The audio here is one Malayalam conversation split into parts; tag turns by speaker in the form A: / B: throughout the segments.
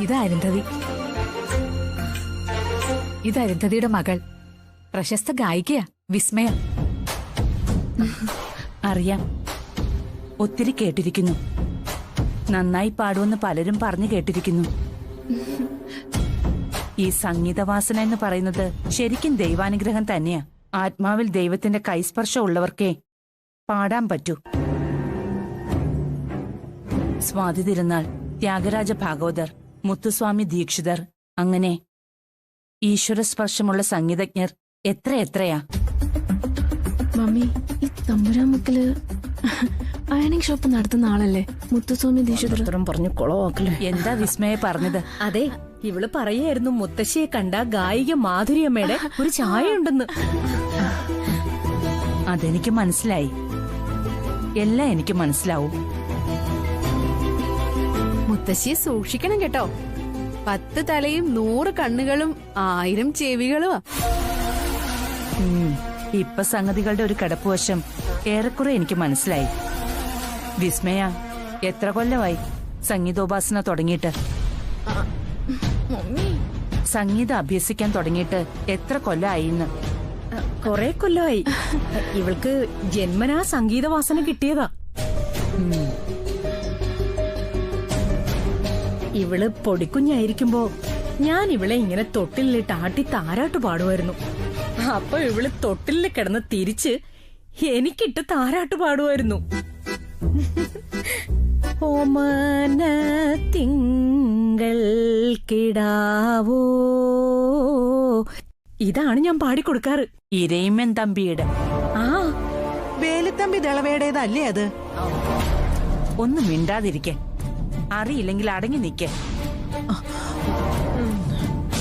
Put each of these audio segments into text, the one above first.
A: ഇത് അരുന്ധതി. ഇത് അരുന്ധതിയുടെ മകൾ, പ്രശസ്ത ഗായികയാ വിസ്മയ.
B: അറിയാം, ഒത്തിരി കേട്ടിരിക്കുന്നു. നന്നായി പാടുമെന്ന് പലരും പറഞ്ഞു കേട്ടിരിക്കുന്നു. ഈ സംഗീതവാസന എന്ന് പറയുന്നത് ശരിക്കും ദൈവാനുഗ്രഹം തന്നെയാ. ആത്മാവിൽ ദൈവത്തിന്റെ കൈസ്പർശം ഉള്ളവർക്കേ പാടാൻ പറ്റൂ. സ്വാതി തിരുനാൾ, ത്യാഗരാജ ഭാഗവതർ, മുത്തുസ്വാമി ദീക്ഷിതർ, അങ്ങനെ ഈശ്വരസ്പർശമുള്ള സംഗീതജ്ഞർ എത്രയാ.
C: മമ്മി, ഈ തമ്പുരാമുക്കില് അയണിംഗ് ഷോപ്പ് നടത്തുന്ന ആളല്ലേ മുത്തുസ്വാമി ദീക്ഷിതർ?
B: പറഞ്ഞു കൊളവാക്കല്. എന്താ വിസ്മയ പറഞ്ഞത്?
D: അതെ, ഇവള് പറയായിരുന്നു മുത്തശ്ശിയെ കണ്ട ഗായിക മാധുര്യമ്മയുടെ ഒരു ചായ ഉണ്ടെന്ന്.
B: അതെനിക്ക് മനസ്സിലായി. എല്ലാം എനിക്ക് മനസ്സിലാവും.
E: മുത്തശ്ശിയെ സൂക്ഷിക്കണം കേട്ടോ. 10 തലയും 100 കണ്ണുകളും 1000 ചെവികളുമാ.
B: ഇപ്പൊ സംഗതികളുടെ ഒരു കിടപ്പുവശം ഏറെക്കുറെ എനിക്ക് മനസ്സിലായി. വിസ്മയ, എത്ര കൊല്ലമായി സംഗീതോപാസന തുടങ്ങിയിട്ട്? സംഗീതം അഭ്യസിക്കാൻ തുടങ്ങിയിട്ട് എത്ര കൊല്ലമായിന്ന്?
D: കൊറേ കൊല്ലമായി. ഇവൾക്ക് ജന്മനാ സംഗീതവാസന കിട്ടിയതാ. ഇവള് പൊടിക്കുഞ്ഞായിരിക്കുമ്പോ ഞാൻ ഇവളെ ഇങ്ങനെ തൊട്ടിലിട്ട് ആട്ടി താരാട്ട് പാടുമായിരുന്നു. അപ്പൊ ഇവള് തൊട്ടിലിൽ കിടന്ന് തിരിച്ച് എനിക്കിട്ട് താരാട്ട് പാടുമായിരുന്നു. ഓമന തിങ്കൾ കിടാവോ, ഇതാണ് ഞാൻ പാടിക്കൊടുക്കാറ്.
B: ഇരയിമ്മൻ തമ്പിയുടെ.
D: ആ,
F: വേലുത്തമ്പി ദളവയുടേതല്ലേ അത്?
B: ഒന്നും മിണ്ടാതിരിക്കെ. അറിയില്ലെങ്കിൽ അടങ്ങി നിൽക്കെ.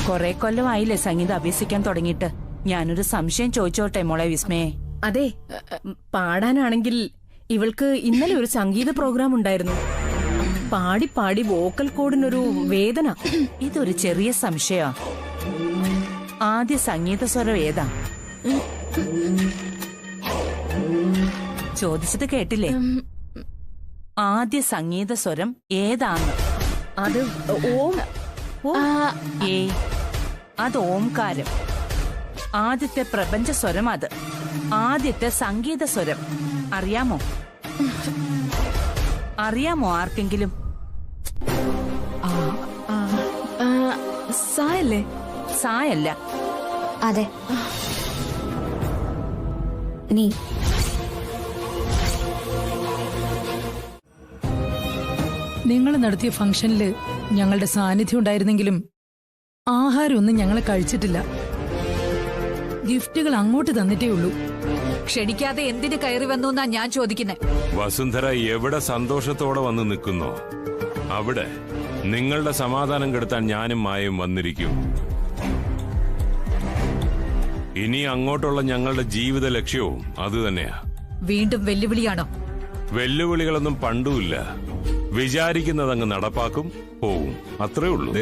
B: കൊറേ കൊല്ലമായില്ലേ സംഗീതം അഭ്യസിക്കാൻ തുടങ്ങിയിട്ട്? ഞാനൊരു സംശയം ചോദിച്ചോട്ടെ മോളെ വിസ്മയെ?
D: അതെ, പാടാനാണെങ്കിൽ ഇവൾക്ക് ഇന്നലെ ഒരു സംഗീത പ്രോഗ്രാം ഉണ്ടായിരുന്നു. പാടി പാടി വോക്കൽ കോഡിനൊരു വേദന.
B: ഇതൊരു ചെറിയ സംശയമാ. ആദ്യ സംഗീത സ്വരം ഏതാ? ചോദിച്ചത് കേട്ടില്ലേ? ആദ്യ സംഗീത സ്വരം ഏതാന്ന്?
D: അത് ഓം.
B: അത് ഓംകാരം. ആദ്യത്തെ പ്രപഞ്ച സ്വരം അത്. ആദ്യത്തെ സംഗീത സ്വരം അറിയാമോ? അറിയാമോ ആർക്കെങ്കിലും?
C: സായല്ലേ?
B: സായല്ല.
G: അതെ. നീ
A: നിങ്ങൾ നടത്തിയ ഫംഗ്ഷനില് ഞങ്ങളുടെ സാന്നിധ്യം ഉണ്ടായിരുന്നെങ്കിലും ആഹാരമൊന്നും ഞങ്ങൾ കഴിച്ചിട്ടില്ല. ഗിഫ്റ്റുകൾ അങ്ങോട്ട് തന്നിട്ടേ ഉള്ളൂ. ക്ഷണിക്കാതെ എന്തിന് കയറി വന്നു എന്നാ ഞാൻ ചോദിക്കുന്നത്.
H: വസുന്ധര എവിടെ സന്തോഷത്തോടെ വന്ന് നിൽക്കുന്നോ അവിടെ നിങ്ങളുടെ സമാധാനം കെടുത്താൻ ഞാനും മായയും വന്നിരിക്കും. ഇനി അങ്ങോട്ടുള്ള ഞങ്ങളുടെ ജീവിത ലക്ഷ്യവും അതുതന്നെയാ.
A: വീണ്ടും വെല്ലുവിളിയാണോ?
H: വെല്ലുവിളികളൊന്നും പണ്ടുമില്ല. വിചാരിക്കുന്നതങ്ങ് നടപ്പാക്കും, പോവും, അത്രേ ഉള്ളൂ.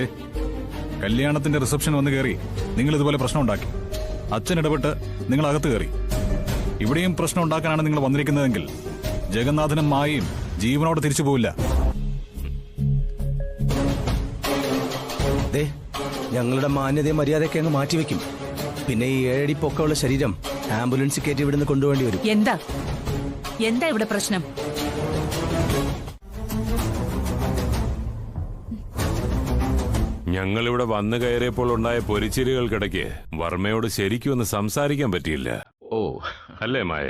I: കല്യാണത്തിന്റെ റിസപ്ഷൻ വന്ന് കയറി നിങ്ങൾ ഇതുപോലെ പ്രശ്നം ഉണ്ടാക്കി. അച്ഛൻ ഇടപെട്ട് നിങ്ങൾ അകത്ത് കയറി. ഇവിടെയും പ്രശ്നം ഉണ്ടാക്കാനാണ് നിങ്ങൾ വന്നിരിക്കുന്നതെങ്കിൽ ജഗന്നാഥനും മായയും ജീവനോടെ തിരിച്ചു പോവില്ല.
J: ഞങ്ങളുടെ മാന്യതയും മര്യാദയൊക്കെ അങ്ങ് മാറ്റിവെക്കും. പിന്നെ ഈ 7 അടി പൊക്കമുള്ള ശരീരം ആംബുലൻസ് കയറ്റി ഇവിടുന്ന് കൊണ്ടുപോകേണ്ടി വരും.
B: എന്താ ഇവിടെ പ്രശ്നം?
H: ഞങ്ങളിവിടെ വന്നു കയറിയപ്പോൾ ഉണ്ടായ പൊരിച്ചിരികൾക്കിടയ്ക്ക് വർമ്മയോട് ശരിക്കും ഒന്ന് സംസാരിക്കാൻ പറ്റിയില്ല. ഓ അല്ലേ മായ?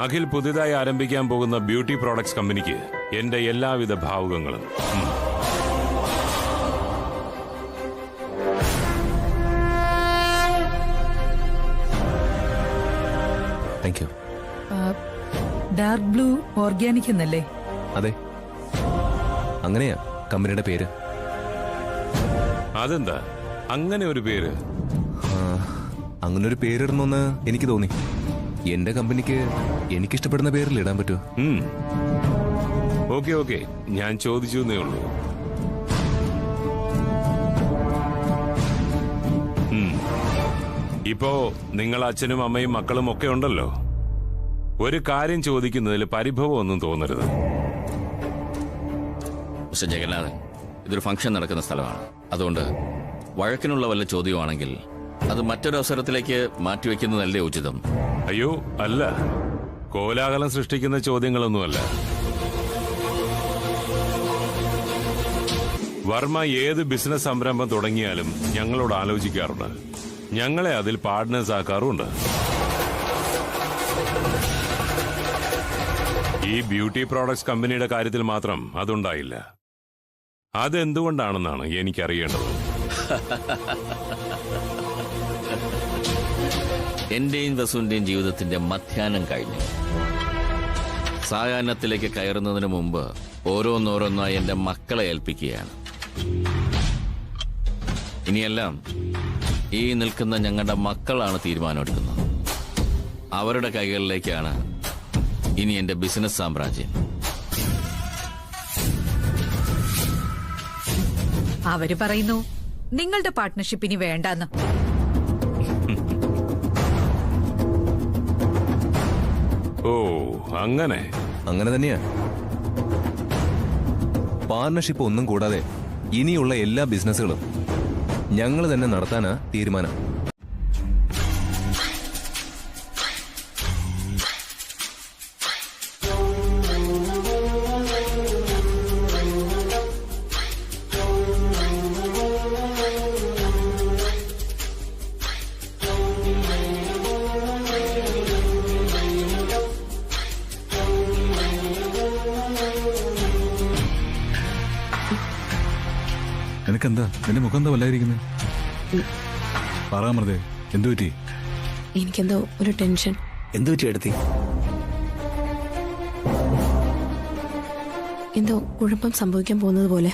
H: അഖിൽ പുതിയതായി ആരംഭിക്കാൻ പോകുന്ന ബ്യൂട്ടി പ്രോഡക്ട്സ് കമ്പനിക്ക് എന്റെ എല്ലാവിധ ഭാവുകങ്ങളും.
A: ഡാർക്ക് ബ്ലൂ ഓർഗാനിക് എന്നല്ലേ?
K: അതെ, അങ്ങനെയാ കമ്പനിയുടെ പേര്.
H: അതെന്താ അങ്ങനെ ഒരു പേര്?
K: അങ്ങനെ ഒരു പേരിടണമെന്ന് എനിക്ക് തോന്നി. എന്റെ കമ്പനിക്ക് എനിക്കിഷ്ടപ്പെടുന്ന പേരിൽ ഇടാൻ പറ്റുമോ?
H: ഓക്കെ, ഞാൻ ചോദിച്ചു എന്നേ ഉള്ളൂ. ഇപ്പോ നിങ്ങൾ അച്ഛനും അമ്മയും മക്കളും ഒക്കെ ഉണ്ടല്ലോ. ഒരു കാര്യം ചോദിക്കുന്നതിൽ പരിഭവം ഒന്നും തോന്നരുത്.
L: മിസ്റ്റർ ജഗന്നാഥൻ, ഇതൊരു ഫംഗ്ഷൻ നടക്കുന്ന സ്ഥലമാണ്. അതുകൊണ്ട് വഴക്കിനുള്ള വല്ല ചോദ്യമാണെങ്കിൽ അത് മറ്റൊരു അവസരത്തിലേക്ക് മാറ്റിവെക്കുന്നതല്ലേ ഉചിതം?
H: അയ്യോ അല്ല, കോലാഹലം സൃഷ്ടിക്കുന്ന ചോദ്യങ്ങളൊന്നുമല്ല. വർമ്മ ഏത് ബിസിനസ് സംരംഭം തുടങ്ങിയാലും ഞങ്ങളോട് ആലോചിക്കാറുണ്ട്. ഞങ്ങളെ അതിൽ പാർട്ട്നേഴ്സ് ആക്കാറുമുണ്ട്. ഈ ബ്യൂട്ടി പ്രോഡക്ട്സ് കമ്പനിയുടെ കാര്യത്തിൽ മാത്രം അതുണ്ടായില്ല. അതെന്തുകൊണ്ടാണെന്നാണ് എനിക്കറിയേണ്ടത്.
L: എന്റെയും വസുവിന്റെയും ജീവിതത്തിന്റെ മധ്യാഹ്നം കഴിഞ്ഞു. സായാഹ്നത്തിലേക്ക് കയറുന്നതിന് മുമ്പ് ഓരോന്നോരോന്നായി എന്റെ മക്കളെ ഏൽപ്പിക്കുകയാണ്. ഇനിയെല്ലാം ഈ നിൽക്കുന്ന ഞങ്ങളുടെ മക്കളാണ് തീരുമാനമെടുക്കുന്നത്. അവരുടെ കൈകളിലേക്കാണ് ഇനി എന്റെ ബിസിനസ് സാമ്രാജ്യം.
A: അവര് പറയുന്നു നിങ്ങളുടെ പാർട്ട്ണർഷിപ്പ് ഇനി വേണ്ടെന്ന്.
H: ഓ അങ്ങനെ
K: തന്നെയാ. പാർട്ണർഷിപ്പ് ഒന്നും കൂടാതെ ഇനിയുള്ള എല്ലാ ബിസിനസ്സുകളും ഞങ്ങൾ തന്നെ നടത്താനാ തീരുമാനം.
I: നിനക്കെന്താ? നിന്റെ മുഖം എന്താ വല്ലായിരിക്കുന്നത്? പറയാമൃതേ, എന്തു പറ്റി?
C: എനിക്കെന്തോ ഒരു ടെൻഷൻ.
J: എന്തു പറ്റി എടുത്തി?
C: എന്തോ കുഴപ്പം സംഭവിക്കാൻ പോകുന്നത് പോലെ.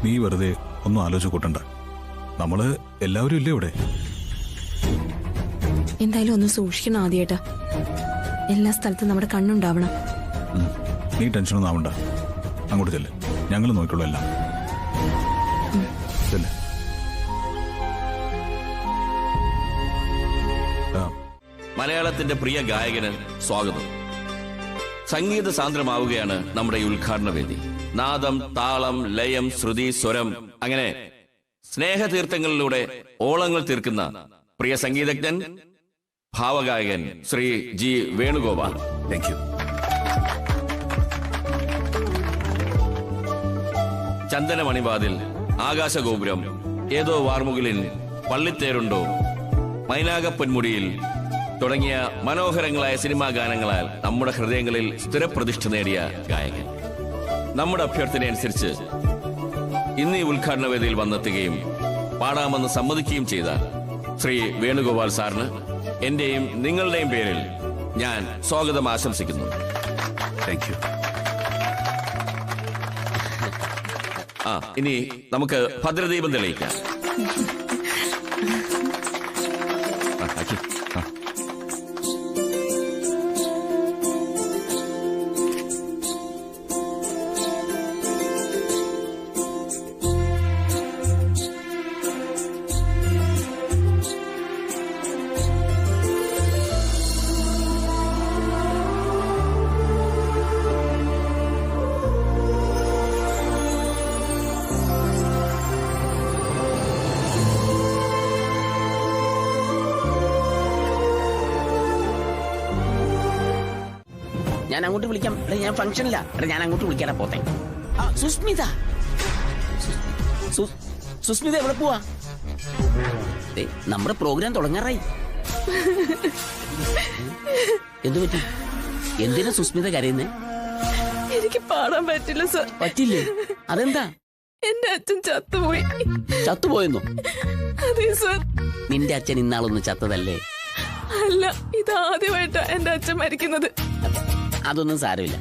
I: നീ വെറുതെ ഒന്നും ആലോചിച്ച് കൂട്ടണ്ട. നമ്മള് എല്ലാവരും ഇല്ലേ ഇവിടെ?
C: എന്തായാലും ഒന്ന് സൂക്ഷിക്കണം ആദ്യേട്ടാ. എല്ലാ സ്ഥലത്തും നമ്മുടെ കണ്ണുണ്ടാവണം.
I: നീ ടെൻഷനൊന്നും ആവണ്ട. അങ്ങോട്ട് ചെല്ല്, ഞങ്ങൾ നോക്കിക്കോളൂ എല്ലാം. ചെല്ല്.
L: മലയാളത്തിന്റെ പ്രിയ ഗായകന് സ്വാഗതം. സംഗീത സാന്ദ്രമാവുകയാണ് നമ്മുടെ ഈ ഉദ്ഘാടന വേദി. നാദം, താളം, ലയം, ശ്രുതി, സ്വരം, അങ്ങനെ സ്നേഹതീർത്ഥങ്ങളിലൂടെ ഓളങ്ങൾ തീർക്കുന്ന പ്രിയ സംഗീതജ്ഞൻ, ഭാവഗായകൻ Shri G Venugopal.
J: Thank you.
L: Chandanamanivathil, Akashagopuram, Etho Varmukilin, പള്ളിത്തേരുണ്ടോ, മൈനാകപ്പൊന്മുടിയിൽ തുടങ്ങിയ മനോഹരങ്ങളായ സിനിമാ ഗാനങ്ങളാൽ നമ്മുടെ ഹൃദയങ്ങളിൽ സ്ഥിരപ്രതിഷ്ഠ നേടിയ ഗായകൻ. നമ്മുടെ അഭ്യർത്ഥനയനുസരിച്ച് ഇന്ന് ഈ ഉദ്ഘാടന വേദിയിൽ വന്നെത്തുകയും പാടാമെന്ന് സമ്മതിക്കുകയും ചെയ്ത ശ്രീ വേണുഗോപാൽ സാറിന് എന്റെയും നിങ്ങളുടെയും പേരിൽ ഞാൻ സ്വാഗതം ആശംസിക്കുന്നു.
J: Thank you.
L: ഇനി നമുക്ക് ഭദ്രദീപം തെളിയിക്കാം.
M: ഞാൻ അങ്ങോട്ട് വിളിക്കാം. ഞാൻ ഫംഗ്ഷനില്ല. ഞാൻ അങ്ങോട്ട് വിളിക്കാനാ പോത്തെ. സുസ്മിത, സുസ്മിത എവിടെ പോവാ? നമ്മുടെ പ്രോഗ്രാം തുടങ്ങാറായി. എന്തു പറ്റി? എന്തിനാ സുസ്മിത കരയുന്നേ?
C: എനിക്ക് പാടാൻ പറ്റില്ല സർ.
M: പറ്റില്ലേ? അതെന്താ?
C: എന്റെ അച്ഛൻ ചത്തുപോയി.
M: ചത്തുപോയെന്നോ?
C: അതെ സർ.
M: നിന്റെ അച്ഛൻ ഇന്നാളൊന്ന് ചത്തതല്ലേ?
C: അല്ല, ഇതാദ്യമായിട്ടാ എന്റെ അച്ഛൻ മരിക്കുന്നത്.
M: അതൊന്നും സാരമില്ല.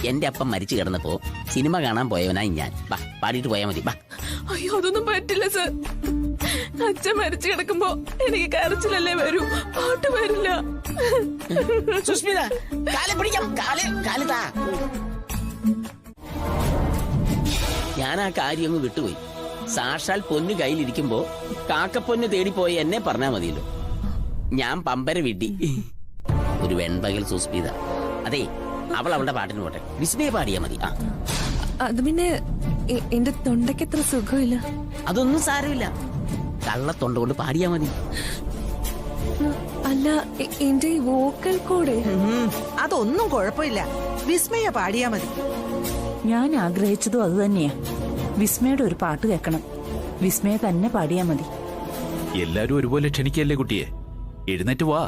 M: എന്റെ അപ്പം മരിച്ചു കിടന്നപ്പോ സിനിമ കാണാൻ പോയവനായി ഞാൻ. ബാ, പാടിയിട്ട് പോയാ മതി. ബാ.
C: അയ്യോ, അതൊന്നും പറ്റില്ല സർ. അച്ഛൻ മരിച്ചു കിടക്കുമ്പോ എനിക്ക് കരച്ചിലല്ലേ വരൂ, പാട്ട് വരില്ല.
M: സുസ്മിത, കാല് പിടിക്കാം. കാല് താ. ഞാൻ ആ കാര്യം അങ്ങ് വിട്ടുപോയി. സാക്ഷാൽ പൊന്ന് കയ്യിലിരിക്കുമ്പോ കാക്കപ്പൊന്ന് തേടിപ്പോയി എന്നെ പറഞ്ഞാ മതിയല്ലോ. ഞാൻ പമ്പര വിട്ടി ഒരു വെൺപകൽ സുസ്മിത. അതെ, അവൾ അവളുടെ പാട്ടിന് പോട്ടെ, വിസ്മയ പാടിയാ മതി.
C: അത് പിന്നെ എന്റെ തൊണ്ടയ്ക്ക് അത്ര സുഖമില്ല.
M: അതൊന്നും സാരമില്ല, കള്ളത്തൊണ്ട കൊണ്ട് പാടിയാ മതി.
C: അല്ല, എന്റെ വോക്കൽ കോഡ്
F: അതൊന്നും കുഴപ്പമില്ല, വിസ്മയ പാടിയാ മതി.
B: ഞാൻ ആഗ്രഹിച്ചതും അതുതന്നെയാ. വിസ്മയുടെ ഒരു പാട്ട് കേൾക്കണം. വിസ്മയ തന്നെ പാടിയാ മതി.
N: എല്ലാരും ഒരുപോലെ ക്ഷണിക്കല്ലേ കുട്ടിയെ, എഴുന്നേറ്റ് വാ.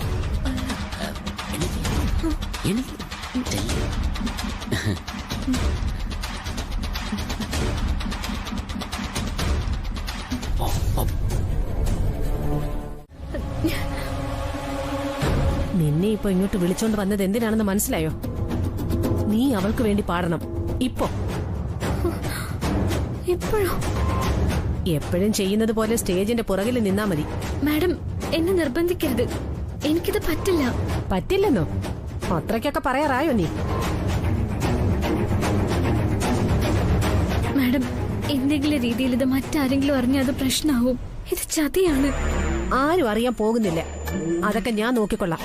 D: നിന്നെ ഇപ്പൊ ഇങ്ങോട്ട് വിളിച്ചോണ്ട് വന്നത് എന്തിനാണെന്ന് മനസ്സിലായോ? നീ അവൾക്ക് വേണ്ടി പാടണം ഇപ്പോ.
C: എപ്പോഴോ?
D: എപ്പോഴും ചെയ്യുന്നത് പോലെ സ്റ്റേജിന്റെ പുറകിൽ നിന്നാ മതി.
C: മാഡം, എന്നെ നിർബന്ധിക്കരുത്, എനിക്കിത് പറ്റില്ല.
D: പറ്റില്ലെന്നോ? അത്രയ്ക്കൊക്കെ പറയാറായോ നീ?
C: മാഡം, എന്തെങ്കിലും രീതിയിൽ ഇത് മറ്റാരെങ്കിലും അറിഞ്ഞാൽ അത് പ്രശ്നമാവും. ഇത് ചതിയാണ്.
D: ആരും അറിയാൻ പോകുന്നില്ല, അതൊക്കെ ഞാൻ നോക്കിക്കൊള്ളാം.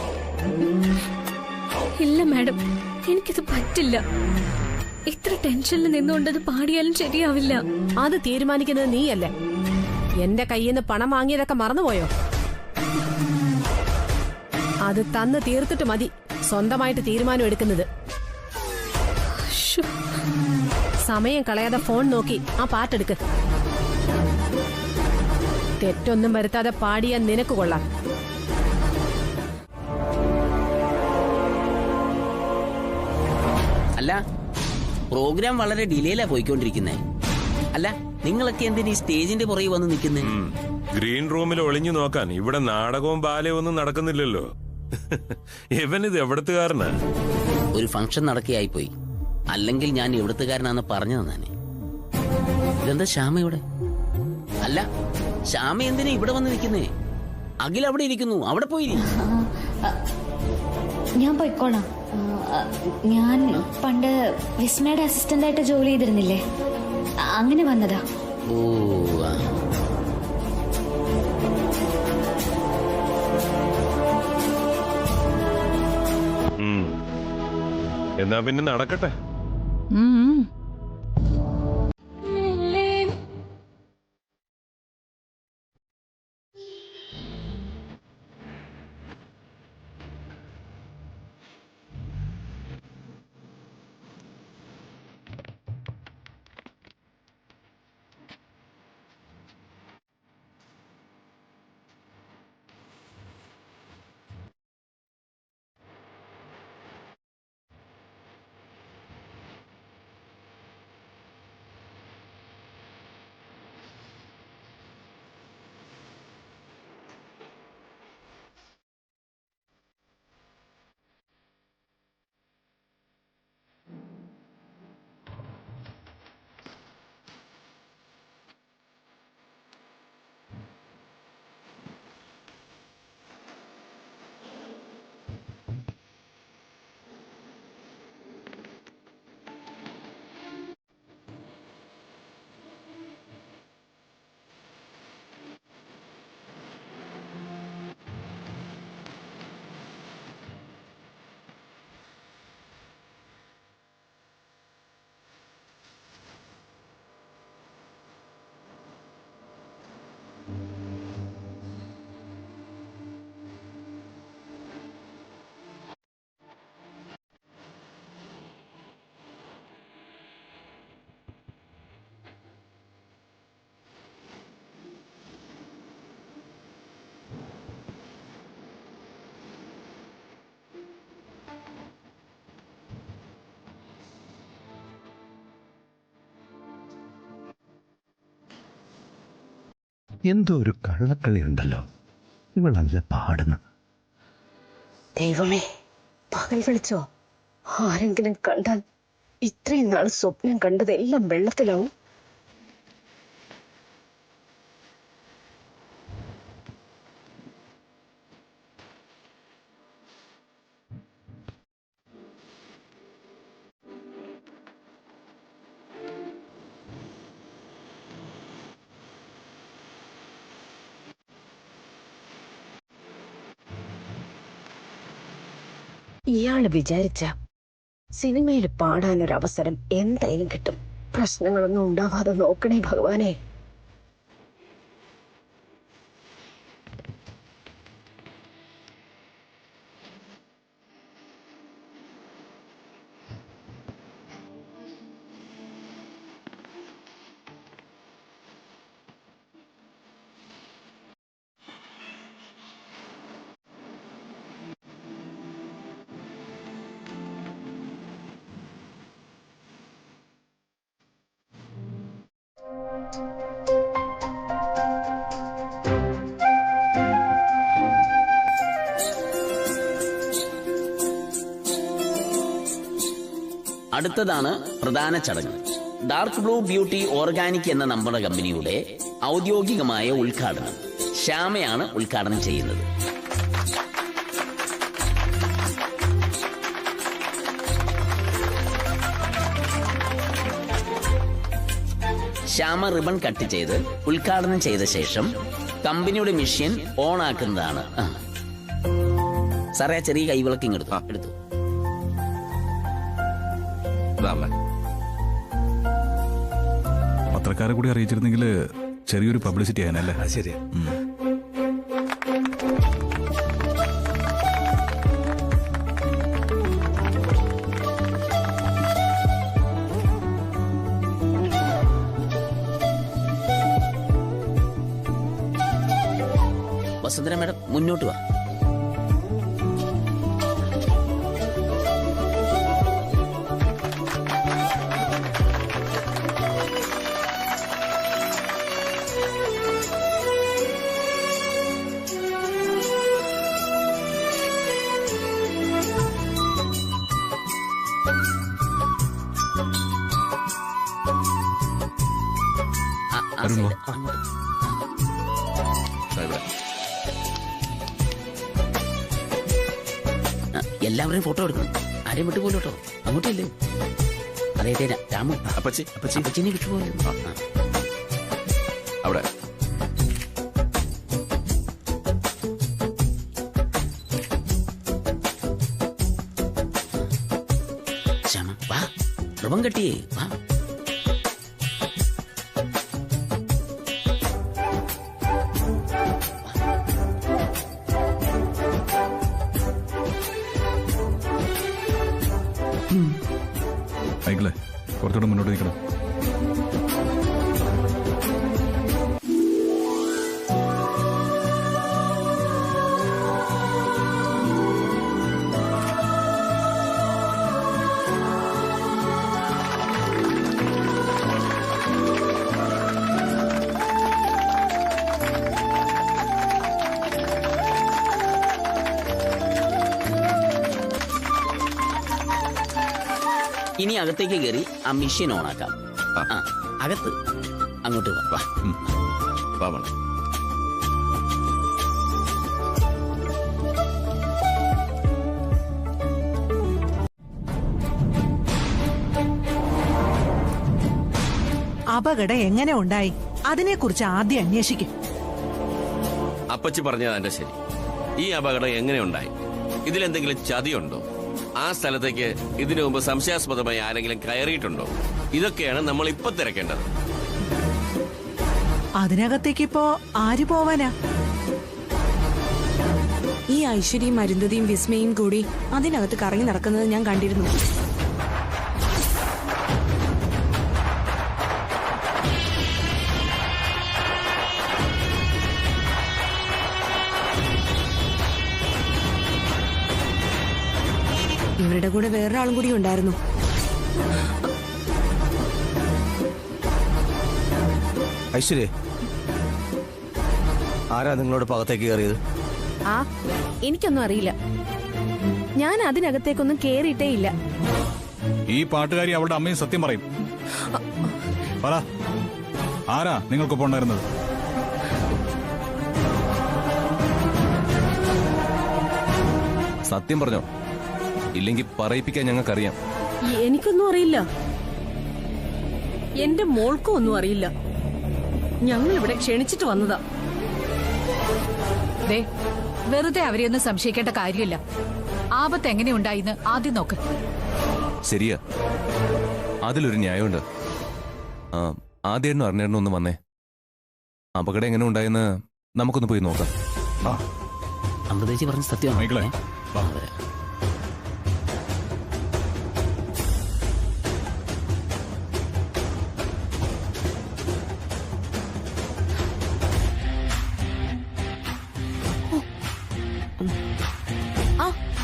C: ഇല്ല മാഡം, എനിക്കിത് പറ്റില്ല. ഇത്ര ടെൻഷനിൽ നിന്നുകൊണ്ട് അത് പാടിയാലും ശരിയാവില്ല.
D: അത് തീരുമാനിക്കുന്നത് നീയല്ലേ? എന്റെ കയ്യിൽ നിന്ന് പണം വാങ്ങിയതൊക്കെ മറന്നുപോയോ? അത് തന്ന് തീർത്തിട്ട് മതി സ്വന്തമായിട്ട് തീരുമാനം എടുക്കുന്നത്. സമയം കളയാതെ ഫോൺ നോക്കി ആ പാട്ടെടുക്ക്. തെറ്റൊന്നും വരുത്താതെ പാടിയാൽ നിനക്ക് കൊള്ളാം.
M: അല്ല, പ്രോഗ്രാം വളരെ ഡിലേയിലാ പോയിക്കൊണ്ടിരിക്കുന്നേ. അല്ല, നിങ്ങളൊക്കെ എന്തിനാ ഈ സ്റ്റേജിന്റെ പുറകെ വന്ന് നിൽക്കുന്നേ?
H: ഗ്രീൻ റൂമിൽ ഒളിഞ്ഞു നോക്കാൻ ഇവിടെ നാടകവും ബാലയും ഒന്നും നടക്കുന്നില്ലല്ലോ. ഇവനിത് എവിടത്തുകാരനാ?
M: ഒരു ഫംഗ്ഷൻ നടക്കുകയായി പോയി, അല്ലെങ്കിൽ ഞാൻ എവിടത്തുകാരനാന്ന് പറഞ്ഞു തന്നെ. ഇതെന്താ ശ്യാമ ഇവിടെ? അല്ല, ശ്യാമ എന്തിനാ ഇവിടെ വന്ന് നിൽക്കുന്നേ? അഖിൽ അവിടെ ഇരിക്കുന്നു, അവിടെ പോയി.
G: ഞാൻ പോയിക്കോളാം. ഞാൻ പണ്ട് വിസ്മയുടെ അസിസ്റ്റന്റ് ആയിട്ട് ജോലി ചെയ്തിരുന്നില്ലേ, അങ്ങനെ വന്നതാ.
M: ഓ,
H: എന്നാ പിന്നെ നടക്കട്ടെ.
O: എന്തോ ഒരു കള്ളക്കളി ഉണ്ടല്ലോ, ഇവളല്ല പാടുന്നു.
P: ദൈവമേ, പകൽ വിളിച്ചോ? ആരെങ്കിലും കണ്ടാൽ ഇത്രയും നാൾ സ്വപ്നം കണ്ടതെല്ലാം വെള്ളത്തിലാവും. ഇയാള് വിചാരിച്ച സിനിമയിൽ പാടാനൊരവസരം എന്തായാലും കിട്ടും. പ്രശ്നങ്ങളൊന്നും ഉണ്ടാവാതെ നോക്കണേ ഭഗവാനെ.
M: അടുത്തതാണ് പ്രധാന ചടങ്ങ്. ഡാർക്ക് ബ്ലൂ ബ്യൂട്ടി ഓർഗാനിക് എന്ന നമ്മുടെ കമ്പനിയുടെ ഔദ്യോഗികമായ ഉദ്ഘാടനം. ശ്യാമയാണ് ഉദ്ഘാടനം ചെയ്യുന്നത്. ശ്യാമ റിബൺ കട്ട് ചെയ്ത് ഉദ്ഘാടനം ചെയ്ത ശേഷം കമ്പനിയുടെ മിഷ്യൻ ഓൺ ആക്കുന്നതാണ്. സാറേ, ചെറിയ കൈവിളക്കിങ് എടുത്തു.
I: പത്രക്കാരെ കൂടി അറിയിച്ചിരുന്നെങ്കിൽ ചെറിയൊരു പബ്ലിസിറ്റി ആയനല്ലേ?
J: ശരിയാ.
M: വസുന്ധര മേഡം, മുന്നോട്ട് വാ. എല്ലാവരെയും ഫോട്ടോ എടുക്കണം. ആരെയും വിട്ടുപോലും കേട്ടോ. അങ്ങോട്ടില്ലേ? അതെ രാമു, അപ്പച്ചിനെ വിട്ടുപോലും.
L: അവിടെ
M: ശ്യാമ വാ, റിബൺ കട്ടിയേ വാ.
I: ആയിക്കളെ, കുറച്ചുകൂടെ മുന്നോട്ട് നിൽക്കണം.
M: ഇനി അകത്തേക്ക് കയറി ആ മെഷീൻ ഓണാക്കാം. അകത്ത് അങ്ങോട്ട് വാ.
F: അപകടം എങ്ങനെ ഉണ്ടായി അതിനെക്കുറിച്ച് ആദ്യം അന്വേഷിക്കും.
L: അപ്പച്ചി പറഞ്ഞത് എന്റെ ശരി. ഈ അപകടം എങ്ങനെ ഉണ്ടായി? ഇതിലെന്തെങ്കിലും ചതിയുണ്ടോ? ആ സ്ഥലത്തേക്ക് ഇതിനു മുമ്പ് സംശയാസ്പദമായി ആരെങ്കിലും കയറിയിട്ടുണ്ടോ? ഇതൊക്കെയാണ് നമ്മൾ ഇപ്പൊ തിരക്കേണ്ടത്.
F: അതിനകത്തേക്കിപ്പോ ആര് പോവാനാ?
C: ഈ ഐശ്വര്യയും അരുന്ധതിയും വിസ്മയും കൂടി അതിനകത്ത് കറങ്ങി നടക്കുന്നത് ഞാൻ കണ്ടിരുന്നു. ഇവരുടെ കൂടെ വേറൊരാളും കൂടി ഉണ്ടായിരുന്നു.
J: ഐശ്വര്യ, ആരാ നിങ്ങളോട് അകത്തേക്ക് കയറിയത്?
D: എനിക്കൊന്നും അറിയില്ല. ഞാൻ അതിനകത്തേക്കൊന്നും കേറിയിട്ടേ ഇല്ല.
I: ഈ പാട്ടുകാരി അവളുടെ അമ്മയും സത്യം പറയും. പറ, ആരാ നിങ്ങൾക്കൊപ്പം ഉണ്ടായിരുന്നത്?
K: സത്യം പറഞ്ഞോ, ഇല്ലെങ്കിൽ പറയിപ്പിക്കാൻ ഞങ്ങൾക്കറിയാം.
D: എനിക്കൊന്നും അറിയില്ല. എന്റെ മോൾക്കും ഒന്നും അറിയില്ല. ഞങ്ങൾ ഇവിടെ ക്ഷണിച്ചിട്ട്
A: വന്നതാ. വെറുതെ അവരെയൊന്നും സംശയിക്കേണ്ട കാര്യമില്ല. ആപത്ത് എങ്ങനെയുണ്ടായിന്ന് ആദ്യം നോക്ക്.
K: ശരിയാ, അതിലൊരു ന്യായമുണ്ട്. ആദ്യം അറിഞ്ഞേട്ടനും ഒന്ന് വന്നേ. അപകടം എങ്ങനെ ഉണ്ടായെന്ന് നമുക്കൊന്ന് പോയി നോക്കാം.
M: അമൃതേച്ചി പറഞ്ഞ സത്യമാണ്.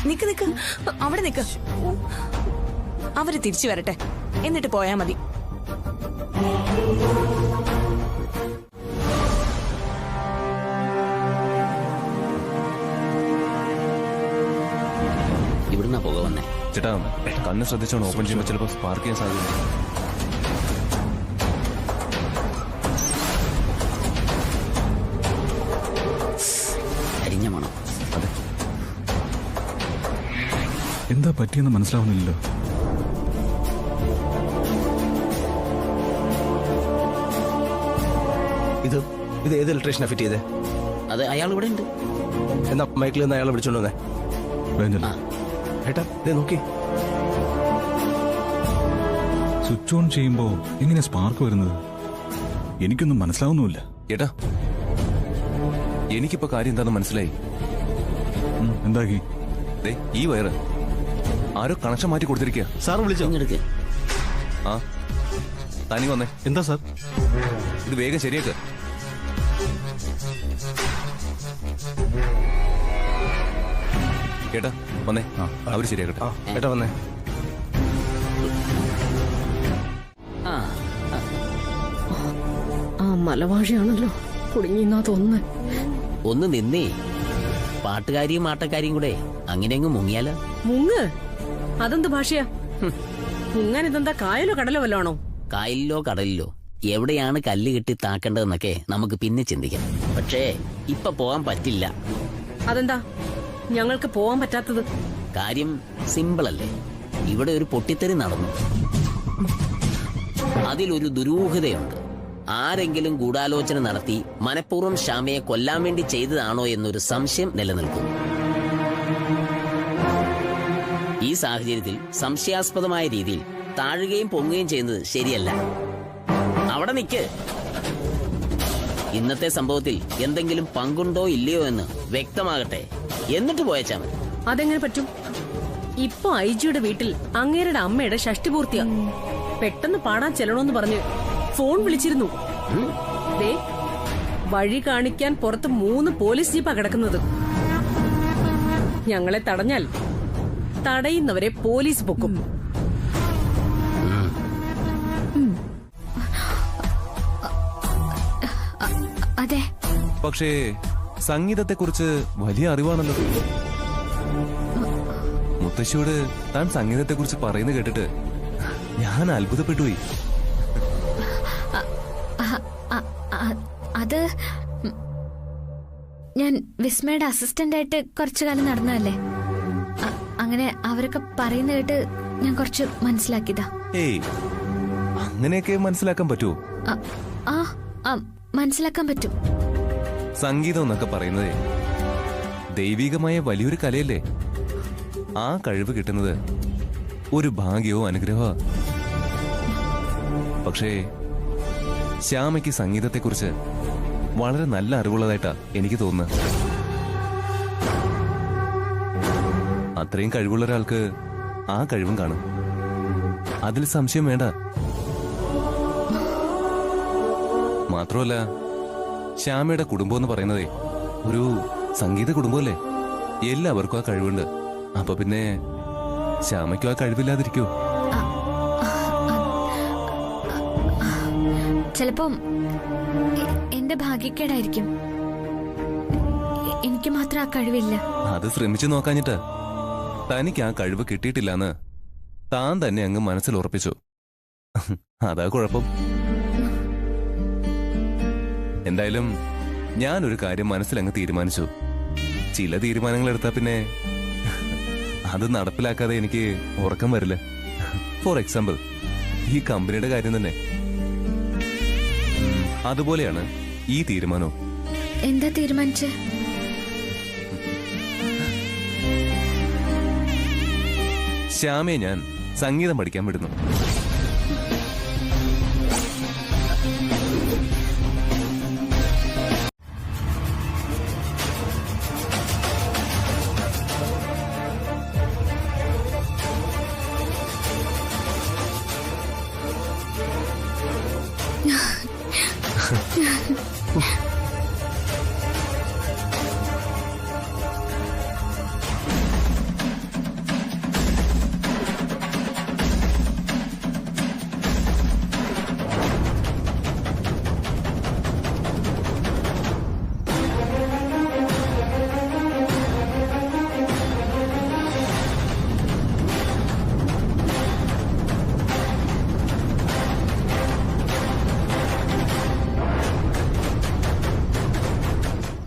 C: നിക്ക് നിക്ക്, അവിടെ നിക്ക്. അവര് തിരിച്ചു വരട്ടെ, എന്നിട്ട് പോയാ മതി.
M: ഇവിടുന്നാ പോക വന്നേ.
K: ചേട്ടാ, കണ്ണ് ശ്രദ്ധിച്ചോണം. ഓപ്പൺ ചെയ്യുമ്പോൾ ചിലപ്പോൾ സ്പാർക്ക് ചെയ്യാൻ സാധ്യത.
M: അരിഞ്ഞ മണം.
K: അതെ,
I: എന്താ പറ്റിയെന്ന് മനസ്സിലാവുന്നില്ലല്ലോ.
J: ഇത് ഏത് ഇലക്ട്രീഷനാ ഫിറ്റ് ചെയ്തേ?
M: അത് അയാൾ ഇവിടെ ഉണ്ട്.
J: എന്നാ മൈക്കിൽ നിന്ന് അയാളെ വിളിച്ചോണ്ട് വന്നേ. ഏട്ടാ, നോക്കി.
I: സ്വിച്ച് ഓൺ ചെയ്യുമ്പോ എങ്ങനെ സ്പാർക്ക് വരുന്നത്? എനിക്കൊന്നും മനസ്സിലാവുന്നുമില്ല.
K: ഏട്ടാ, എനിക്കിപ്പോ കാര്യം എന്താണെന്ന് മനസ്സിലായി.
I: എന്താക്കി?
K: ഈ വയറ് ആരോ കണക്ഷൻ മാറ്റി കൊടുത്തിരിക്കുക.
J: സാർ വിളിച്ചോ?
K: ആ, തനി വന്നേ.
J: എന്താ സാർ?
K: ഇത് വേഗം ശരിയാക്ക്. ഏട്ടാ വന്നേ, അവര് ശരിയാക്കട്ടെ.
J: ഏട്ടാ വന്നേ.
D: ആ മലവാഴിയാണല്ലോ കുടുങ്ങിന്നാ തോന്നുന്നേ.
M: ഒന്ന് നിന്നേ. പാട്ടുകാരിയും ആട്ടക്കാരിയും കൂടെ അങ്ങനെയെങ്ങ് മുങ്ങിയാലോ?
D: മുങ്ങ്? അതെന്ത് ഭാഷയാ? മുങ്ങാൻ ഇതെന്താ കായലോ കടലോ വല്ലോ?
M: കായലിലോ കടലിലോ എവിടെയാണ് കല്ല് കെട്ടി താക്കേണ്ടതെന്നൊക്കെ നമുക്ക് പിന്നെ ചിന്തിക്കാം. പക്ഷേ ഇപ്പൊ പോകാൻ പറ്റില്ല.
D: അതെന്താ ഞങ്ങൾക്ക് പോവാൻ പറ്റാത്തത്?
M: കാര്യം സിമ്പിൾ അല്ലേ. ഇവിടെ ഒരു പൊട്ടിത്തെറി നടന്നു. അതിലൊരു ദുരൂഹതയുണ്ട്. ആരെങ്കിലും ഗൂഢാലോചന നടത്തി മനഃപൂർവ്വം ശ്യാമയെ കൊല്ലാൻ വേണ്ടി ചെയ്തതാണോ എന്നൊരു സംശയം നിലനിൽക്കുന്നു. ഈ സാഹചര്യത്തിൽ സംശയാസ്പദമായ രീതിയിൽ താഴുകയും പൊങ്ങുകയും ചെയ്യുന്നത് ശരിയല്ല. അവിടെ നിൽക്ക്. ഇന്നത്തെ സംഭവത്തിൽ എന്തെങ്കിലും പങ്കുണ്ടോ ഇല്ലയോ എന്ന് വ്യക്തമാകട്ടെ, എന്നിട്ട് പോയച്ചാ മതി.
D: അതെങ്ങനെ പറ്റും? ഇപ്പൊ ഐജിയുടെ വീട്ടിൽ അങ്ങേരുടെ അമ്മയുടെ ഷഷ്ടിപൂർത്തിയാ. പെട്ടെന്ന് പാടാൻ ചെല്ലണോന്ന് പറഞ്ഞ് ഫോൺ വിളിച്ചിരുന്നു. വഴി കാണിക്കാൻ പുറത്ത് 3 പോലീസ് ജീപ്പാ കിടക്കുന്നത്. ഞങ്ങളെ തടഞ്ഞാൽ തടയുന്നവരെ പോലീസ് പൊക്കും.
G: അതെ,
K: പക്ഷേ സംഗീതത്തെക്കുറിച്ച് വലിയ അറിവാണല്ലോ. മുത്തശ്ശിയോട് താൻ സംഗീതത്തെക്കുറിച്ച് പറയുന്നത് കേട്ടിട്ട് ഞാൻ അത്ഭുതപ്പെട്ടുപോയി.
G: അത് ഞാൻ വിസ്മയുടെ അസിസ്റ്റന്റ് ആയിട്ട് കുറച്ചു കാലം നടന്നതല്ലേ. അങ്ങനെ അവരൊക്കെ പറയുന്ന കേട്ട് ഞാൻ കുറച്ച് മനസ്സിലാക്കിയതാ.
K: ഏയ്, അങ്ങനെയൊക്കെ മനസ്സിലാക്കാൻ പറ്റുമോ?
G: മനസ്സിലാക്കാൻ പറ്റും.
K: സംഗീതം എന്നൊക്കെ പറയുന്നത് ദൈവികമായ വലിയൊരു കലയല്ലേ. ആ കഴിവ് കിട്ടുന്നത് ഒരു ഭാഗ്യവും അനുഗ്രഹവും. പക്ഷേ ശ്യാമയ്ക്ക് സംഗീതത്തെക്കുറിച്ച് വളരെ നല്ല അറിവുള്ളതായിട്ടാ എനിക്ക് തോന്നുന്നത്. അത്രയും കഴിവുള്ള ഒരാൾക്ക് ആ കഴിവും കാണും. അതിൽ സംശയം വേണ്ട. മാത്രമല്ല, ശ്യാമയുടെ കുടുംബം എന്ന് പറയുന്നതേ ഒരു സംഗീത കുടുംബമല്ലേ. എല്ലാവർക്കും ആ കഴിവുണ്ട്. അപ്പൊ പിന്നെ ശ്യാമയ്ക്കും ആ കഴിവില്ലാതിരിക്കോ?
G: ചിലപ്പോ എന്റെ ഭാഗ്യക്കേടായിരിക്കും. എനിക്ക് മാത്രം ആ കഴിവില്ല.
K: അത് ശ്രമിച്ചു നോക്കാഞ്ഞിട്ട് തനിക്ക് ആ കഴിവ് കിട്ടിയിട്ടില്ലെന്ന് താൻ തന്നെ അങ്ങ് മനസ്സിൽ ഉറപ്പിച്ചു. അതാ കുഴപ്പം. എന്തായാലും ഞാനൊരു കാര്യം മനസ്സിലങ്ങ് തീരുമാനിച്ചു. ചില തീരുമാനങ്ങൾ എടുത്താ പിന്നെ അത് നടപ്പിലാക്കാതെ എനിക്ക് ഉറക്കം വരില്ല. ഫോർ എക്സാമ്പിൾ, ഈ കമ്പനിയുടെ കാര്യം തന്നെ. അതുപോലെയാണ് ഈ തീരുമാനവും.
G: എന്താ തീരുമാനിച്ചേ?
K: ശ്യാമയെ ഞാൻ സംഗീതം പഠിക്കാൻ വിടുന്നു.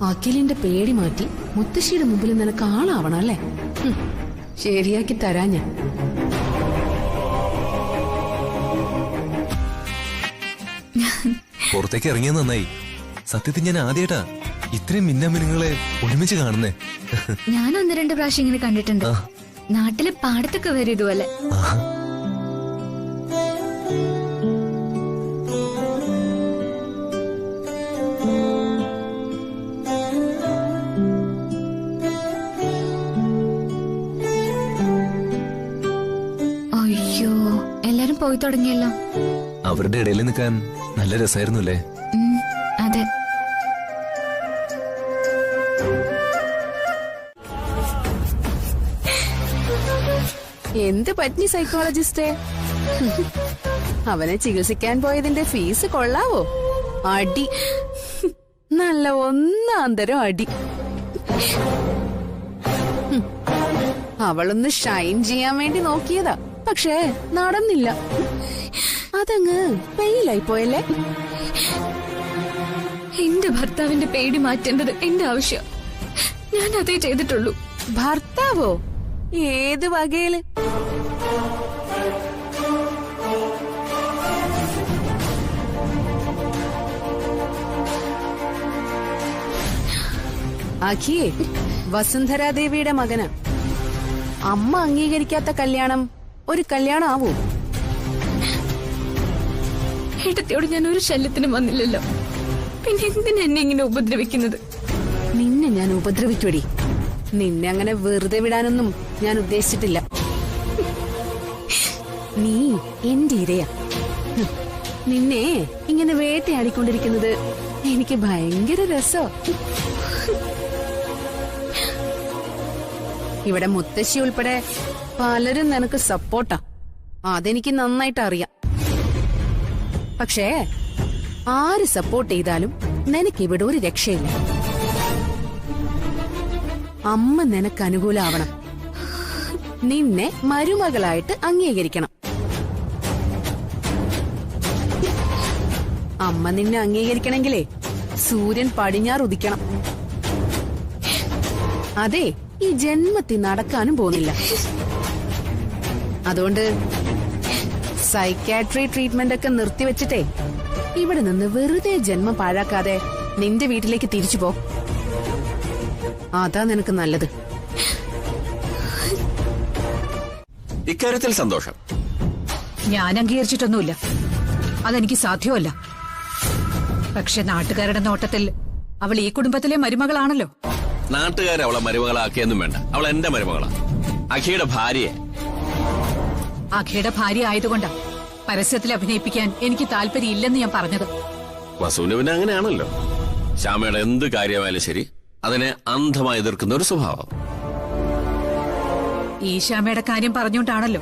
E: അഖിലിന്റെ പേടി മാറ്റി മുത്തശ്ശിയുടെ മുമ്പിൽ നിനക്ക് ആളാവണം അല്ലേ? ശരിയാക്കി തരാ ഞാൻ.
K: പുറത്തേക്ക് ഇറങ്ങിയത് നന്നായി. സത്യത്തിൽ ഞാൻ ആദ്യമായിട്ടാ ഇത്രയും മിന്നാമിനുങ്ങളെ ഒരുമിച്ച് കാണുന്നേ.
G: ഞാൻ 1-2 പ്രാവശ്യം ഇങ്ങനെ കണ്ടിട്ടുണ്ട്. നാട്ടിലെ പാടത്തൊക്കെ വരും ഇതുപോലെ. അയ്യോ, എല്ലാരും പോയി തുടങ്ങിയല്ലോ.
K: അവരുടെ ഇടയിൽ നിൽക്കാൻ നല്ല രസമായിരുന്നു അല്ലേ?
G: അതെ.
E: എന്ത് പറ്റി സൈക്കോളജിസ്റ്റേ? അവനെ ചികിത്സിക്കാൻ പോയതിന്റെ ഫീസ് കൊള്ളാവോ? അടി, നല്ല ഒന്നാന്തരം അടി. അവളൊന്ന് ഷൈൻ ചെയ്യാൻ വേണ്ടി നോക്കിയതാ, പക്ഷേ നടന്നില്ല. അതങ്ങ് ഫെയിലായി പോയല്ലേ.
G: എന്റെ ഭർത്താവിന്റെ പേടി മാറ്റേണ്ടത് എന്റെ ആവശ്യം. ഞാൻ അതേ ചെയ്തിട്ടുള്ളൂ.
E: ഭർത്താവോ? ഏത് വകയില്? അഖിയെ വസുന്ധരാദേവിയുടെ മകന്. അമ്മ അംഗീകരിക്കാത്ത കല്യാണം ഒരു കല്യാണം ആവൂ?
G: ഏട്ടത്തിയോട് ഞാൻ ഒരു ശല്യത്തിനും വന്നില്ലല്ലോ, പിന്നെ എന്തിനാ എന്നെ ഇങ്ങനെ ഉപദ്രവിക്കുന്നത്?
E: നിന്നെ ഞാൻ ഉപദ്രവിക്കോടി. നിന്നെ അങ്ങനെ വെറുതെ വിടാനൊന്നും ഞാൻ ഉദ്ദേശിച്ചിട്ടില്ല. നീ എന്റെ ഇരയാ. നിന്നെ ഇങ്ങനെ വേട്ടയാടിക്കൊണ്ടിരിക്കുന്നത് എനിക്ക് ഭയങ്കര രസോ. ഇവിടെ മുത്തശ്ശി ഉൾപ്പെടെ പലരും നിനക്ക് സപ്പോർട്ടാ, അതെനിക്ക് നന്നായിട്ട് അറിയാം. പക്ഷേ ആര് സപ്പോർട്ട് ചെയ്താലും നിനക്കിവിടെ ഒരു രക്ഷയില്ല. അമ്മ നിനക്ക് അനുകൂലമാവണം. നിന്നെ മരുമകളായിട്ട് അംഗീകരിക്കണം. അമ്മ നിന്നെ അംഗീകരിക്കണമെങ്കിലേ സൂര്യൻ പടിഞ്ഞാറ് ഉദിക്കണം. അതെ, ഈ ജന്മത്തിൽ നടക്കാനും പോകുന്നില്ല. അതുകൊണ്ട് സൈക്കാട്രി ട്രീറ്റ്മെന്റ് ഒക്കെ നിർത്തിവെച്ചിട്ടേ ഇവിടെ നിന്ന് വെറുതെ ജന്മം പാഴാക്കാതെ നിന്റെ വീട്ടിലേക്ക് തിരിച്ചു പോ. അതാ നിനക്ക് നല്ലത്.
L: ഇക്കാര്യത്തിൽ സന്തോഷം.
A: ഞാൻ അംഗീകരിച്ചിട്ടൊന്നുമില്ല, അതെനിക്ക് സാധ്യമല്ല. പക്ഷെ നാട്ടുകാരുടെ നോട്ടത്തിൽ അവൾ ഈ കുടുംബത്തിലെ മരുമകളാണല്ലോ.
L: നാട്ടുകാരെ അവളെ മരുമകളാക്കിയൊന്നും വേണ്ട, അവൾ എന്റെ മരുമകളാ, അഖിയുടെ ഭാര്യയെ.
A: അഖിയുടെ ഭാര്യ ആയതുകൊണ്ടാ പരസ്യത്തിൽ അഭിനയിപ്പിക്കാൻ എനിക്ക് താല്പര്യമില്ലെന്ന് ഞാൻ പറഞ്ഞത്.
L: വസുവിന് പിന്നെ അങ്ങനെയാണല്ലോ. ശ്യാമയുടെ എന്ത് കാര്യമായാലും ശരി, അതിനെ അന്ധമായി എതിർക്കുന്ന ഒരു സ്വഭാവം.
A: ഈ ശ്യാമയുടെ കാര്യം പറഞ്ഞുകൊണ്ടാണല്ലോ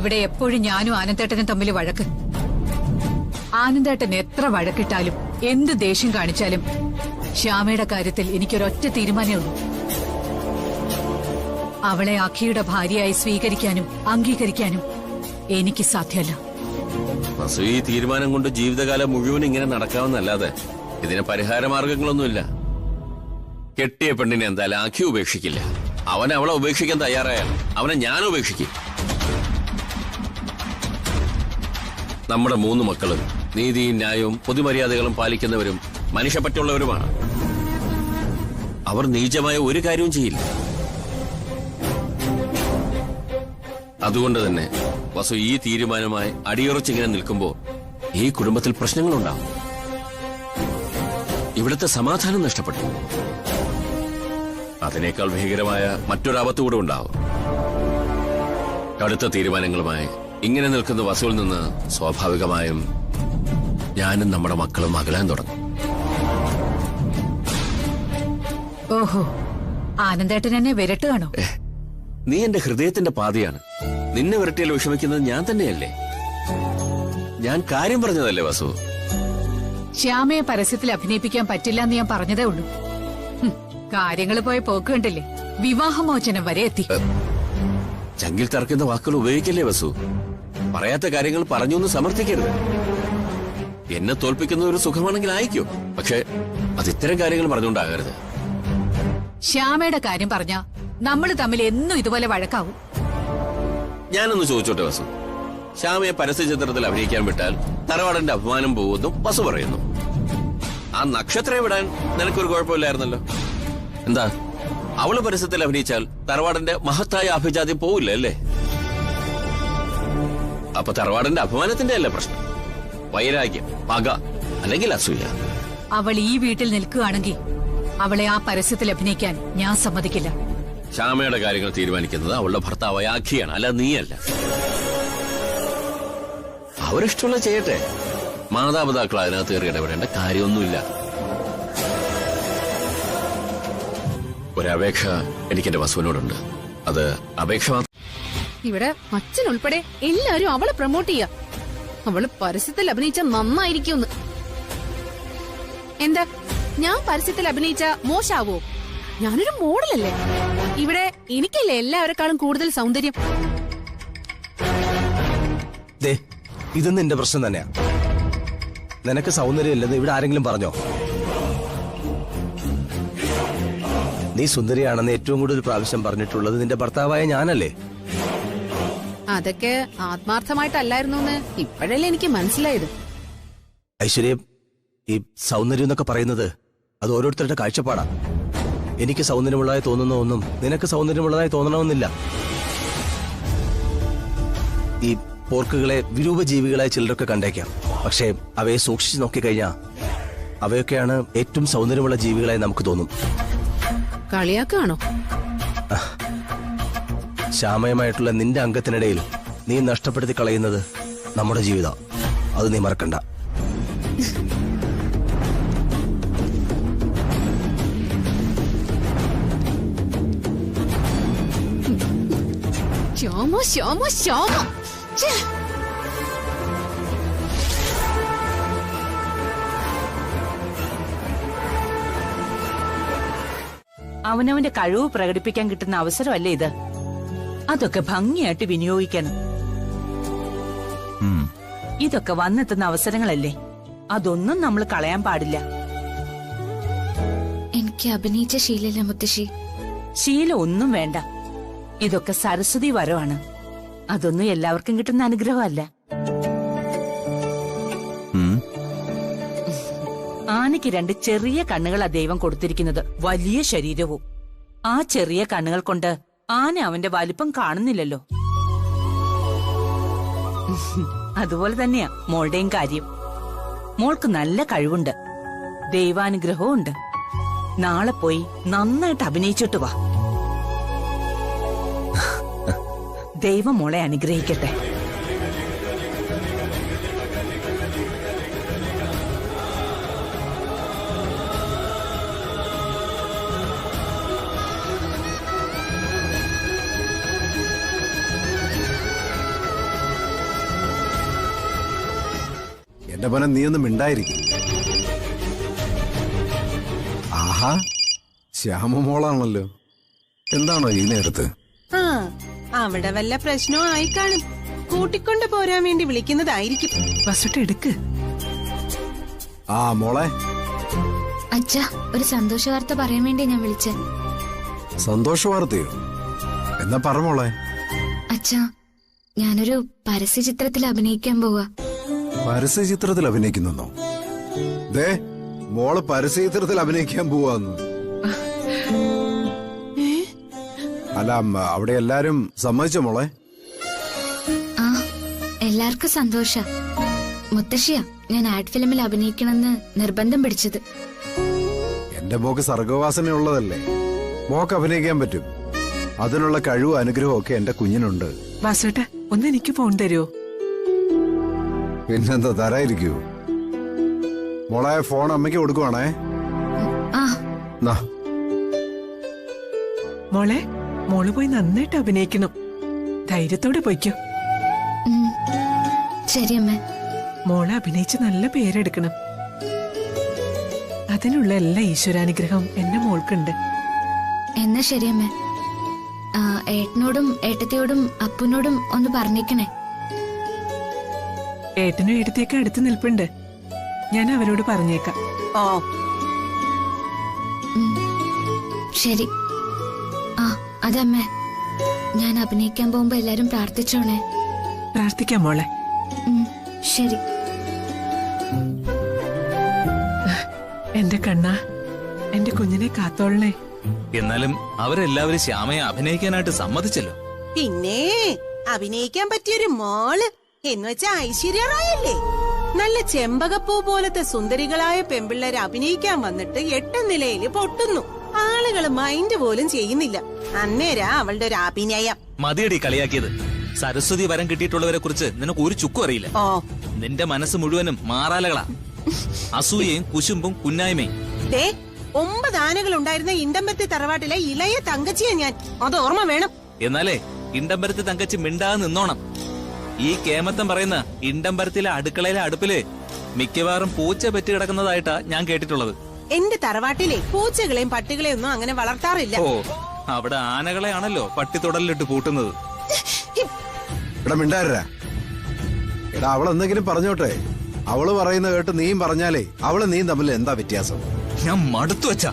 A: ഇവിടെ എപ്പോഴും ഞാനും ആനന്ദേട്ടനും തമ്മിൽ വഴക്ക്. ആനന്ദേട്ടൻ എത്ര വഴക്കിട്ടാലും എന്ത് ദേഷ്യം കാണിച്ചാലും ശ്യാമയുടെ കാര്യത്തിൽ എനിക്കൊരൊറ്റ തീരുമാനമേ ഉള്ളൂ. അവളെ അഖിയുടെ ഭാര്യയായി സ്വീകരിക്കാനും അംഗീകരിക്കാനും എനിക്ക് സാധ്യമല്ല.
L: വസു ഈ തീരുമാനം കൊണ്ട് ജീവിതകാലം മുഴുവൻ ഇങ്ങനെ നടക്കാവുന്നല്ലാതെ ഇതിന് പരിഹാര മാർഗങ്ങളൊന്നുമില്ല. കെട്ടിയ പെണ്ണിനെ എന്തായാലും അഖി ഉപേക്ഷിക്കില്ല. അവൻ അവളെ ഉപേക്ഷിക്കാൻ തയ്യാറായാൽ അവനെ ഞാൻ ഉപേക്ഷിക്കും. നമ്മുടെ 3 മക്കളും നീതിയും ന്യായവും പൊതുമര്യാദകളും പാലിക്കുന്നവരും മനുഷ്യപ്പറ്റുള്ളവരുമാണ്. അവർ നീചമായ ഒരു കാര്യവും ചെയ്യില്ല. അതുകൊണ്ട് തന്നെ വസു ഈ തീരുമാനമായി അടിയുറച്ചിങ്ങനെ നിൽക്കുമ്പോ ഈ കുടുംബത്തിൽ പ്രശ്നങ്ങളുണ്ടാവും. ഇവിടുത്തെ സമാധാനം നഷ്ടപ്പെട്ടു. അതിനേക്കാൾ ഭീകരമായ മറ്റൊരാപത്ത് കൂടെ ഉണ്ടാവും. അടുത്ത തീരുമാനങ്ങളുമായി ഇങ്ങനെ നിൽക്കുന്ന വസുവിൽ നിന്ന് സ്വാഭാവികമായും ഞാനും നമ്മുടെ മക്കളും അകലാൻ തുടങ്ങും.
A: ഓഹോ, ആനന്ദേട്ടൻ എന്നെ വിരട്ടുകയാണോ?
L: നീ എന്റെ ഹൃദയത്തിന്റെ പാതയാണ്. നിന്നെ വിരട്ടിയാൽ വിഷമിക്കുന്നത് ഞാൻ തന്നെയല്ലേ? ഞാൻ കാര്യം പറഞ്ഞതല്ലേ വസു?
A: ശ്യാമയെ പരസ്യത്തിൽ അഭിനയിപ്പിക്കാൻ പറ്റില്ല എന്ന് ഞാൻ പറഞ്ഞതേ ഉള്ളൂ. കാര്യങ്ങൾ പോയ പോക്ക് കണ്ടില്ലേ, വിവാഹമോചനം വരെ എത്തി.
L: ചങ്കിൽ തറക്കുന്ന വാക്കുകൾ ഉപയോഗിക്കല്ലേ വസു? പറയാത്ത കാര്യങ്ങൾ പറഞ്ഞു എന്ന് സമർത്ഥിക്കരുത്. എന്നെ തോൽപ്പിക്കുന്ന ഒരു സുഖമാണെങ്കിൽ ആയിക്കോ, പക്ഷെ അത് ഇത്തരം കാര്യങ്ങൾ പറഞ്ഞുകൊണ്ടാകരുത്.
A: ശ്യാമയുടെ കാര്യം പറഞ്ഞ നമ്മൾ തമ്മിൽ എന്നും ഇതുപോലെ വഴക്കാവും.
L: ഞാനൊന്ന് ചോദിച്ചോട്ടെ വസു, ശ്യാമയെ പരസ്യ ചിത്രത്തിൽ അഭിനയിക്കാൻ വിട്ടാൽ തറവാടന്റെ അഭിമാനം പോകുന്നു വസു പറയുന്നു. ആ നക്ഷത്രം വിടാൻ നിനക്കൊരു കുഴപ്പമില്ലായിരുന്നല്ലോ. എന്താ, അവള് പരസ്യത്തിൽ അഭിനയിച്ചാൽ തറവാടന്റെ മഹത്തായ അഭിജാത്യം പോവില്ല അല്ലേ? അപ്പൊ തറവാടന്റെ അഭിമാനത്തിന്റെ അല്ലേ പ്രശ്നം? വൈരാഗ്യം, പക, അല്ലെങ്കിൽ അസൂയ.
A: അവൾ ഈ വീട്ടിൽ നിൽക്കുകയാണെങ്കിൽ അവളെ ആ പരസ്യത്തിൽ അഭിനയിക്കാൻ ഞാൻ സമ്മതിക്കില്ല.
L: ശ്യാമയുടെ കാര്യങ്ങൾ തീരുമാനിക്കുന്നത് അവളുടെ ഭർത്താവായ അഖിയാണ്, അല്ല നീയല്ല. അവരിഷ്ടമുള്ള ചെയ്യട്ടെ. മാതാപിതാക്കൾ അതിനകത്ത് കയറി ഇടപെടേണ്ട കാര്യമൊന്നുമില്ല. ഒരപേക്ഷ എനിക്ക് എന്റെ വസുവിനോടുണ്ട്. അത് അപേക്ഷ മാത്രം.
E: ഇവിടെ അച്ഛൻ ഉൾപ്പെടെ എല്ലാരും അവളെ പ്രൊമോട്ട് ചെയ്യാ. അവള് പരസ്യത്തിൽ അഭിനയിച്ച നന്നായിരിക്കും. എന്താ, ഞാൻ പരസ്യത്തിൽ അഭിനയിച്ച മോശാവോ? ഞാനൊരു മോഡലല്ലേ? ഇവിടെ എനിക്കല്ലേ എല്ലാവരെക്കാളും കൂടുതൽ സൗന്ദര്യം.
J: ഇത് നിന്റെ പ്രശ്നം തന്നെയാ. നിനക്ക് സൗന്ദര്യം ഇല്ലെന്ന് ഇവിടെ ആരെങ്കിലും പറഞ്ഞോ? നീ സുന്ദരിയാണെന്ന് ഏറ്റവും കൂടുതൽ പ്രാവശ്യം പറഞ്ഞിട്ടുള്ളത് നിന്റെ ഭർത്താവായ ഞാനല്ലേ?
E: അതൊക്കെ ആത്മാർത്ഥമായിട്ടല്ലായിരുന്നു എന്ന് ഇപ്പോഴല്ലേ എനിക്ക് മനസ്സിലായത്.
J: ഐശ്വര്യം, ഈ സൗന്ദര്യം എന്നൊക്കെ പറയുന്നത് അത് ഓരോരുത്തരുടെ കാഴ്ചപ്പാടാ. എനിക്ക് സൗന്ദര്യമുള്ളതായി തോന്നുന്ന ഒന്നും നിനക്ക് സൗന്ദര്യമുള്ളതായി തോന്നണമെന്നില്ല. ഈ പോർക്കുകളെ വിരൂപ ജീവികളായി ചിലരൊക്കെ കണ്ടേക്കാം. പക്ഷേ അവയെ സൂക്ഷിച്ചു നോക്കിക്കഴിഞ്ഞാൽ അവയൊക്കെയാണ് ഏറ്റവും സൗന്ദര്യമുള്ള ജീവികളായി നമുക്ക് തോന്നും.
E: കളിയാക്കാണോ?
J: ശ്യാമയമായിട്ടുള്ള നിന്റെ അംഗത്തിനിടയിൽ നീ നഷ്ടപ്പെടുത്തി കളയുന്നത് നമ്മുടെ ജീവിതം. അത് നീ മറക്കണ്ട.
E: ശ്യാമ ശ്യാമ ശ്യാമ.
B: അവനവന്റെ കഴിവ് പ്രകടിപ്പിക്കാൻ കിട്ടുന്ന അവസരമല്ലേ ഇത്? അതൊക്കെ ഭംഗിയായിട്ട് വിനിയോഗിക്കണം. ഇതൊക്കെ വന്നെത്തുന്ന അവസരങ്ങളല്ലേ, അതൊന്നും നമ്മൾ കളയാൻ പാടില്ല.
G: എനിക്ക് അഭിനയിച്ച ശീലമില്ല മുത്തശ്ശി.
B: ശീലം ഒന്നും വേണ്ട. ഇതൊക്കെ സരസ്വതി വരവാണ്. അതൊന്നും എല്ലാവർക്കും കിട്ടുന്ന അനുഗ്രഹമല്ല. ആനയ്ക്ക് 2 ചെറിയ കണ്ണുകളാ ദൈവം കൊടുത്തിരിക്കുന്നത്, വലിയ ശരീരവും. ആ ചെറിയ കണ്ണുകൾ കൊണ്ട് ആന അവന്റെ വലിപ്പം കാണുന്നില്ലല്ലോ. അതുപോലെ തന്നെയാ മോളുടെയും കാര്യം. മോൾക്ക് നല്ല കഴിവുണ്ട്, ദൈവാനുഗ്രഹവും ഉണ്ട്. നാളെ പോയി നന്നായിട്ട് അഭിനയിച്ചിട്ട് വാ. ദൈവം മോളെ അനുഗ്രഹിക്കട്ടെ.
Q: എന്റെ പനം നീയൊന്നും മിണ്ടായിരിക്കും. ആഹാ, ശ്യാമമോളാണല്ലോ. എന്താണോ ഈ നേരത്ത്?
R: അവിടെ വല്ല പ്രശ്നവും ആയി കാണും. കൂട്ടിക്കൊണ്ട് പോരാൻ വേണ്ടി വിളിക്കുന്നതായിരിക്കും.
F: എടുക്ക്.
Q: ആ മോളെ.
G: അച്ഛാ, ഒരു സന്തോഷ വാർത്ത പറയാൻ വേണ്ടി ഞാൻ വിളിച്ച.
Q: സന്തോഷ വാർത്തയോ? എന്നാ പറ മോളെ.
G: അച്ഛാ, ഞാനൊരു പരസ്യ ചിത്രത്തിൽ അഭിനയിക്കാൻ പോവാ.
Q: പരസ്യ ചിത്രത്തിൽ അഭിനയിക്കുന്നോ? ദേ, മോള് പരസ്യ ചിത്രത്തിൽ അഭിനയിക്കാൻ പോവാന്ന്. അല്ല, അവിടെ എല്ലാരും സമ്മതിച്ചോ മോളെ?
G: എല്ലാവർക്കും സന്തോഷ. മുത്തശ്ശിയാ ഞാൻ ആഡ് ഫിലിമിൽ അഭിനയിക്കണമെന്ന് നിർബന്ധം പിടിച്ചത്.
Q: എന്റെ മോക്ക് സർഗവാസന ഉള്ളതല്ലേ, മോക്ക് അഭിനയിക്കാൻ പറ്റും. അതിനുള്ള കഴിവും അനുഗ്രഹവും ഒക്കെ എന്റെ കുഞ്ഞിനുണ്ട്.
F: വാസുട്ട ഒന്ന് എനിക്ക് ഫോൺ തരുമോ?
Q: പിന്നെന്താ, തരായിരിക്കൂ. മോളെ ഫോൺ അമ്മയ്ക്ക് കൊടുക്കുവാണേ.
F: മോളെ, മോള് പോയി നന്നായിട്ട് അഭിനയിക്കണം. ധൈര്യത്തോടെ പോയിക്കോ.
G: ശരി അമ്മ.
F: മോളെ അഭിനയിച്ച് നല്ല പേരെടുക്കണം. അതിനുള്ള എല്ലാ ഈശ്വരാനുഗ്രഹം എന്റെ മോൾക്കുണ്ട്.
G: എന്നാ ശരി അമ്മ. ഏട്ടനോടും ഏട്ടത്തിയോടും അപ്പനോടും ഒന്ന് പറഞ്ഞേക്കണേ.
F: ഏട്ടനും ഏട്ടത്തിയൊക്കെ അടുത്ത് നിൽപ്പുണ്ട്, ഞാൻ അവരോട് പറഞ്ഞേക്കാം.
G: ശരി. അതമ്മേ, ഞാൻ അഭിനയിക്കാൻ പോകുമ്പോ എല്ലാരും പ്രാർത്ഥിച്ചോണേ.
F: പ്രാർത്ഥിക്കാം മോളെ.
G: ശരി.
F: എന്റെ കണ്ണ, എന്റെ കുഞ്ഞിനെ കാത്തോളണേ.
N: എന്നാലും അവരെല്ലാവരും ശ്യാമയെ അഭിനയിക്കാനായിട്ട് സമ്മതിച്ചല്ലോ.
R: പിന്നെ അഭിനയിക്കാൻ പറ്റിയൊരു മോള് എന്ന് വെച്ചാ ഐശ്വര്യ റായല്ലേ. നല്ല ചെമ്പകപ്പൂ പോലത്തെ സുന്ദരികളായ പെമ്പിള്ളേരെ അഭിനയിക്കാൻ വന്നിട്ട് 8 നിലയിൽ പൊട്ടുന്നു. ആളുകൾ മൈൻഡ് പോലും ചെയ്യുന്നില്ല. അന്നേരാ അവളുടെ ഒരു അഭിനയം.
N: മതിയടി കളിയാക്കിയത്. സരസ്വതി വരം കിട്ടിയിട്ടുള്ളവരെ കുറിച്ച് നിനക്ക് ഒരു ചുക്കും അറിയില്ല. നിന്റെ മനസ്സ് മുഴുവനും മാറാലകളാ, അസൂയയും കുശുമ്പും കുന്നായ്മയും.
R: 9 ആനകൾ ഉണ്ടായിരുന്ന ഇണ്ടമ്പരത്തി തറവാട്ടിലെ ഇളയ തങ്കച്ചിയെ ഞാൻ. അത് ഓർമ്മ വേണം.
N: എന്നാലേ ഇണ്ടമ്പരത്തി തങ്കച്ചി മിണ്ടാതെ നിന്നോണം. ഈ കേമത്തം പറയുന്ന ഇണ്ടമ്പരത്തിലെ അടുക്കളയിലെ അടുപ്പില് മിക്കവാറും പൂച്ച പെറ്റ് കിടക്കുന്നതായിട്ടാ ഞാൻ കേട്ടിട്ടുള്ളത്.
R: എന്റെ തറവാട്ടിലെ പൂച്ചകളെയും പട്ടികളെയും ഒന്നും അങ്ങനെ വളർത്താറില്ല.
N: ഓ, അവിടെ ആനകളെയാണല്ലോ പട്ടിത്തൊടലിലിട്ട് പൂട്ടുന്നത്.
Q: എടാ, അവളെന്തെങ്കിലും പറഞ്ഞോട്ടെ. അവള് പറയുന്ന കേട്ട് നീയും പറഞ്ഞാലേ അവള് നീയും തമ്മിൽ എന്താ വ്യത്യാസം?
N: ഞാൻ മടുത്തു വെച്ചാ.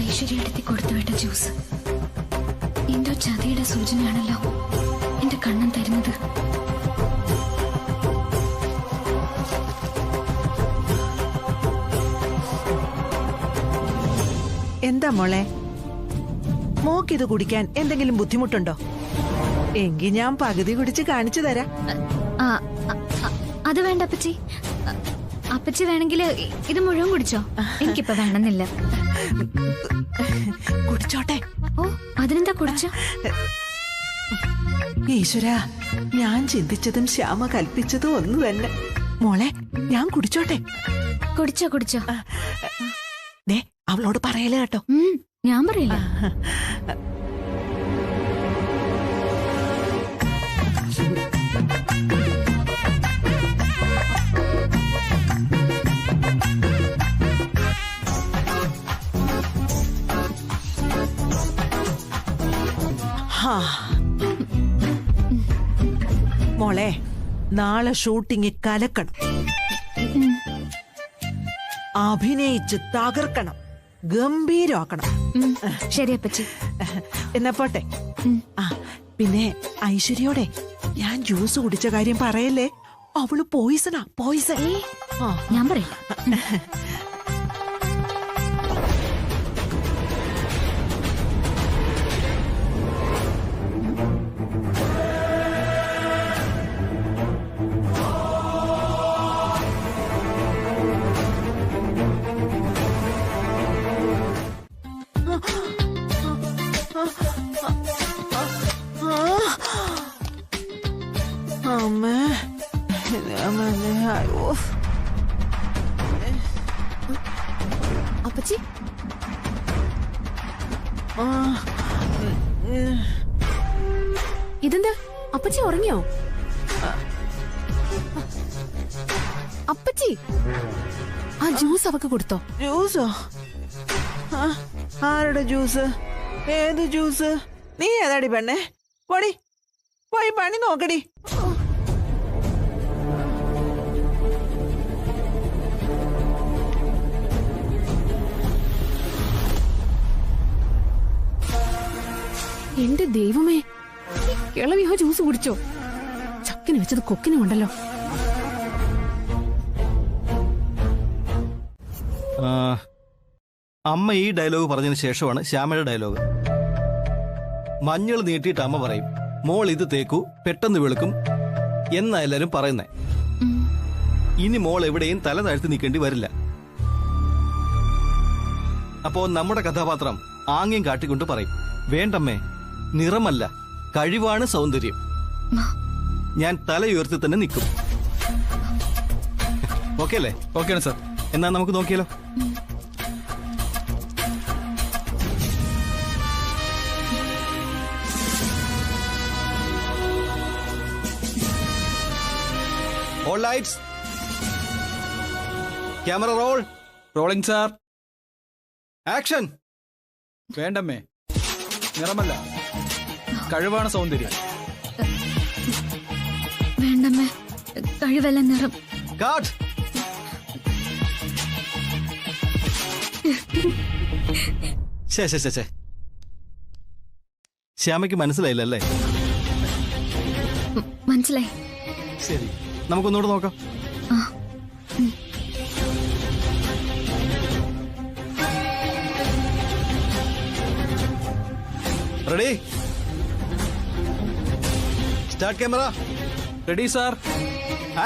G: ഐശ്വര്യടുത്തി കൊടുത്തുവിട്ട ജ്യൂസ് എന്തോ ചതിയുടെ സൂചനയാണല്ലോ എന്റെ കണ്ണൻ തരുന്നത്.
F: എന്താ മോളെ, മോക്കിത് കുടിക്കാൻ എന്തെങ്കിലും ബുദ്ധിമുട്ടുണ്ടോ? എങ്കിൽ ഞാൻ പകുതി കുടിച്ച് കാണിച്ചു തരാം.
G: അത് വേണ്ട അപ്പച്ചി. അപ്പച്ചി വേണമെങ്കിൽ ഇത് മുഴുവൻ കുടിച്ചോ. എനിക്കിപ്പോ വേണമെന്നില്ല.
F: കുടിച്ചോട്ടെ.
G: ഓ, അതിനെന്താ കുടിച്ചോ?
F: ഈശ്വര, ഞാൻ ചിന്തിച്ചതും ശ്യാമ കൽപ്പിച്ചതും ഒന്ന് തന്നെ. മോളെ, ഞാൻ കുടിച്ചോട്ടെ.
G: കുടിച്ചോ കുടിച്ചോ.
F: അവളോട് പറയലേ കേട്ടോ.
G: ഞാൻ പറയില്ല.
F: മോളെ, നാളെ ഷൂട്ടിംഗ് കലക്കണം. അഭിനയിച്ച് തകർക്കണം, ഗംഭീരമാക്കണം.
G: ശരി അപ്പച്ചി.
F: എന്നാ പോട്ടെ. പിന്നെ ഐശ്വര്യോടെ ഞാൻ ജ്യൂസ് കുടിച്ച കാര്യം പറയല്ലേ. അവള് പോയിസണാ, പോയിസൺ.
G: ഞാൻ പറയില്ല. അപ്പച്ചി, ഇതെന്താ അപ്പച്ചി ഉറങ്ങിയോ? അപ്പച്ചി, ആ ജ്യൂസ് അവക്ക് കൊടുത്തോ?
F: ജ്യൂസോ? ആരുടെ ജ്യൂസ്? ഏത് ജ്യൂസ്? നീ ഏതാടി പെണ്ണേ? പോടി പോയി പണി നോക്കടി.
E: എന്റെ ദൈവമേ, കിളവി ആ ജ്യൂസ് കുടിച്ചോ? ചക്കിന് വെച്ചത് കൊക്കിനും ഉണ്ടല്ലോ.
J: അമ്മ ഈ ഡയലോഗ് പറഞ്ഞതിന് ശേഷമാണ് ശ്യാമയുടെ ഡയലോഗ്. മഞ്ഞൾ നീട്ടിയിട്ട് അമ്മ പറയും, മോൾ ഇത് തേക്കൂ, പെട്ടെന്ന് വെളുക്കും എന്നാ എല്ലാരും പറയുന്നേ. ഇനി മോൾ എവിടെയും തല താഴ്ത്തി നിൽക്കേണ്ടി വരില്ല. അപ്പോ നമ്മുടെ കഥാപാത്രം ആംഗ്യം കാട്ടിക്കൊണ്ട് പറയും, വേണ്ടമ്മേ, നിറമല്ല കഴിവാണ് സൗന്ദര്യം. ഞാൻ തല ഉയർത്തി തന്നെ നിൽക്കും. ഓക്കെ അല്ലേ? ഓക്കെയാണ് സാർ. എന്നാ നമുക്ക് നോക്കിയാലോ. All lights. Camera roll.
S: Rolling, sir.
J: Action.
S: വേണ്ടമ്മേ, നിറമല്ല കഴിവാണ് സൗന്ദര്യം.
G: വേണ്ടമ്മേ, കഴിവല്ല നിറം.
J: കാട്ട്. ശേ ശ്യാമയ്ക്ക് മനസ്സിലായില്ലല്ലേ?
G: മനസ്സിലായി.
J: ശരി, നമുക്കൊന്നുകൂടെ നോക്കാം. Ready? Start camera.
S: Ready sir.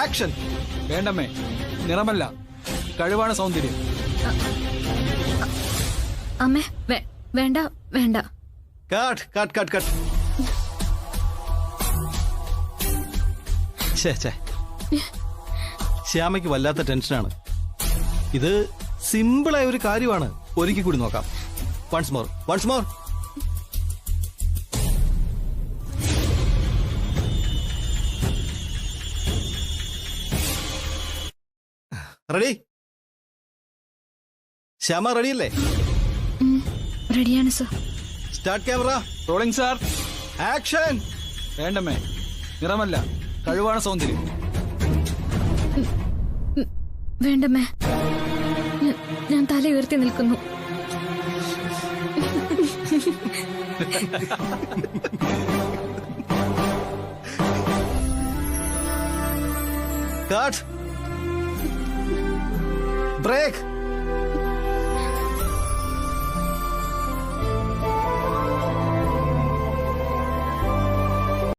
J: Action.
S: വേണ്ടമ്മേ, നിറമല്ല കഴിവാണ് സൗന്ദര്യം.
G: അമ്മേ, വേണ്ട വേണ്ട.
J: കാട്ട് കാട്ട് കാട്ട് കാട്ട്. ശ്യാമയ്ക്ക് വല്ലാത്ത ടെൻഷനാണ്. ഇത് സിമ്പിളായ ഒരു കാര്യമാണ്. ഒരിക്കൽ കൂടി നോക്കാം. Once more, once more. Ready? Shyama റെഡിയല്ലേ?
G: റെഡിയാണ് sir.
J: Start camera.
S: Rolling sir.
J: Action.
S: വേണ്ടമ്മേ, നിറമല്ല കഴിവാണ് സൗന്ദര്യം.
G: വേണ്ടമ്മേ, ഞാൻ തല ഉയർത്തി നിൽക്കുന്നു.
J: കാട്ട്. ബ്രേക്ക്.